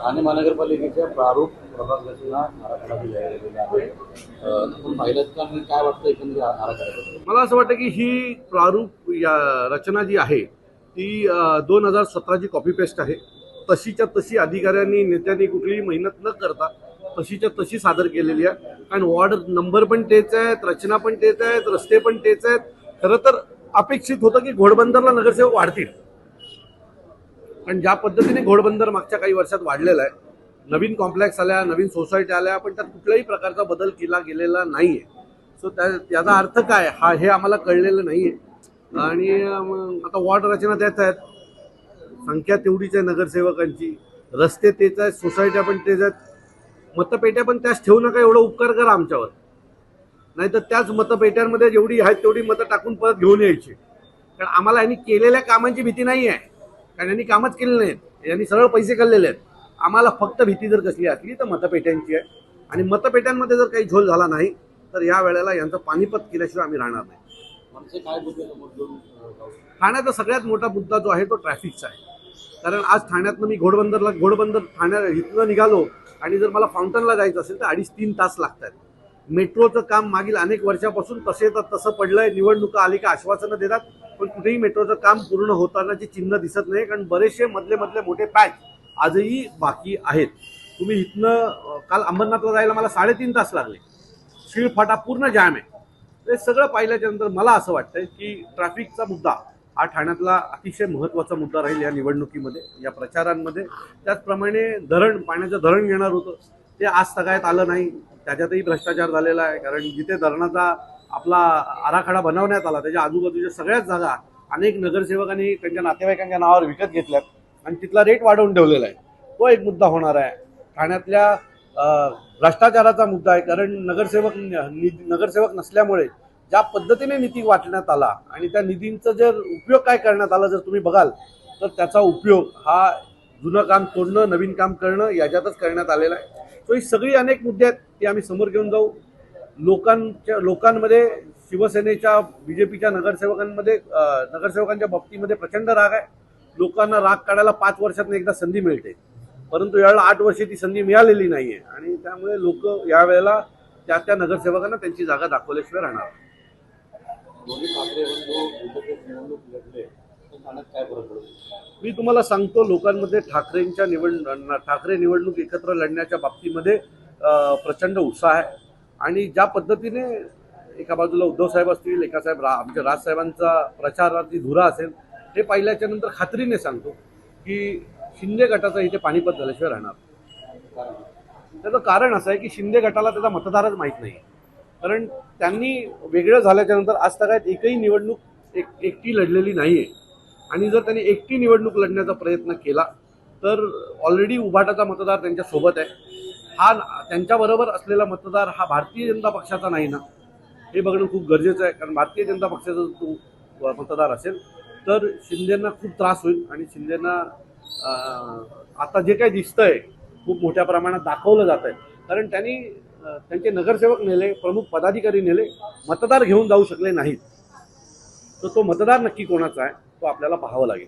ठाणे महानगरपालिकेच्या प्रारूप प्रभाग रचना आराखडाची जाहीर केलेला आहे. आपण पाहिलं का आणि काय वाटतं एकंदरीत आराखड्याबद्दल? मला असं वाटतं की ही प्रारूप या रचना जी आहे ती 2017ची कॉपी पेस्ट आहे. तशीच्या तशी अधिकाऱ्यांनी नेत्यांनी कुठलीही मेहनत न करता तशीच्या तशी सादर केलेली आहे. कारण वॉर्ड नंबर पण तेच आहेत, रचना पण तेच आहेत, रस्ते पण तेच आहेत. खरं तर अपेक्षित होतं की घोडबंदरला नगरसेवक वाढतील, कारण ज्या पद्धतीने घोडबंदर मागच्या काही वर्षात वाढलेला आहे, नवीन कॉम्प्लेक्स आल्या, नवीन सोसायटी आल्या, पण त्यात कुठल्याही प्रकारचा बदल केला गेलेला नाहीये. सो त्याचा अर्थ काय हे आम्हाला कळलेलं नाहीये. आणि आता वॉर्ड रचना त्याच आहेत, संख्या तेवढीच आहे नगरसेवकांची, रस्ते तेच आहेत, सोसायट्या पण तेच आहेत, मतपेट्या पण त्याच ठेवू नका एवढं उपकार करा आमच्यावर. नाहीतर त्याच मतपेट्यांमध्ये जेवढी आहेत तेवढी मतं टाकून परत घेऊन यायची. कारण आम्हाला यांनी केलेल्या कामांची भीती नाही आहे, कारण यांनी कामच केले नाहीत, यांनी सरळ पैसे खाल्लेले आहेत. आम्हाला फक्त भीती जर कसली असली तर मतपेट्यांची आहे. आणि मतपेट्यांमध्ये जर काही झोल झाला नाही तर या वेळेला यांचं पानिपत केल्याशिवाय आम्ही राहणार नाही. म्हणजे काय मुद्दे ठाण्याचा सगळ्यात मोठा मुद्दा जो आहे तो ट्रॅफिकचा आहे. कारण आज ठाण्यातनं मी घोडबंदर ठाण्यात इथनं निघालो आणि जर मला फाउंटनला जायचं असेल तर 2.5-3 तास लागतात. मेट्रोचं काम मागील अनेक वर्षापासून तसं पडलंय. निवडणुका आली का आश्वासनं देतात, पण कुठेही मेट्रोचं काम पूर्ण होतानाची चिन्ह दिसत नाही. कारण बरेचसे मधले मोठे पॅच आजही बाकी आहेत. तुम्ही इथनं काल अंबरनाथला जायला मला 3.5 तास लागले. शिळफाटा पूर्ण जाम आहे. हे सगळं पाहिल्याच्या नंतर मला असं वाटतंय की ट्रॅफिकचा मुद्दा हा ठाण्यातला अतिशय महत्त्वाचा मुद्दा राहील या निवडणुकीमध्ये, या प्रचारांमध्ये. त्याचप्रमाणे पाण्याचं धरण घेणार होतं, ते आज सगळ्यात आलं नाही. त्याच्यातही भ्रष्टाचार झालेला आहे. कारण जिथे धरणाचा आपला आराखडा बनवण्यात आला त्याच्या आजूबाजूच्या सगळ्याच जागा अनेक नगरसेवकांनी त्यांच्या नातेवाईकांच्या नावावर विकत घेतल्यात आणि तिथला रेट वाढवून ठेवलेला आहे. तो एक मुद्दा होणार आहे. ठाण्यातल्या भ्रष्टाचाराचा मुद्दा आहे. कारण नगरसेवक नसल्यामुळे ज्या पद्धतीने निधी वाटण्यात आला आणि त्या निधींचा जर उपयोग काय करण्यात आला जर तुम्ही बघाल तर त्याचा उपयोग हा जुनं काम तोडणं, नवीन काम करणं याच्यातच करण्यात आलेला आहे. तो ही सगळी अनेक मुद्दे आहेत, ती आम्ही समोर घेऊन जाऊ. लोकांमध्ये शिवसेनेच्या बीजेपीच्या नगरसेवकांच्या बाबतीमध्ये प्रचंड राग आहे. लोकांना राग काढायला 5 वर्षातून एकदा संधी मिळते, परंतु यावेळेला 8 वर्षे ती संधी मिळालेली नाहीये. आणि त्यामुळे लोक यावेळेला त्या नगरसेवकांना त्यांची जागा दाखवल्याशिवाय राहणार. दोन्ही ठाकरे निवडणूक लढले तर ठाण्यात काय फरक पडतो? मी तुम्हाला सांगतो, लोकांमध्ये ठाकरे निवडणूक एकत्र लढण्याच्या बाबतीमध्ये प्रचंड उत्साह आहे. आणि ज्या पद्धतीने एका बाजूला उद्धव साहेब असतील, आमच्या राजसाहेबांचा प्रचाराची धुरा असेल, हे पाहिल्याच्या नंतर खात्रीने सांगतो की शिंदे गटाचा इथे पानिपत झाल्याशिवाय राहणार. त्याचं कारण असं आहे की शिंदे गटाला त्याचा मतदारच माहीत नाही. कारण त्यांनी वेगळं झाल्याच्या नंतर आज तगायत एकही निवडणूक एकटी लढलेली नाहीये. आणि जर त्यांनी एकटी निवडणूक लढण्याचा प्रयत्न केला तर ऑलरेडी उभाटाचा मतदार त्यांच्या सोबत आहे. हा त्यांच्याबरोबर असलेला मतदार हा भारतीय जनता पक्षाचा नाही ना, हे बघणं खूप गरजेचं आहे. कारण भारतीय जनता पक्षाचा तो मतदार असेल तर शिंदेंना खूप त्रास होईल. आणि शिंदेंना आता जे काही दिसतंय खूप मोठ्या प्रमाणात दाखवलं जात आहे. कारण त्यांनी त्यांचे नगरसेवक नेले, प्रमुख पदाधिकारी नेले, मतदार घेऊन जाऊ शकले नाहीत. तर तो मतदार नक्की कोणाचा आहे तो आपल्याला पाहावं लागेल.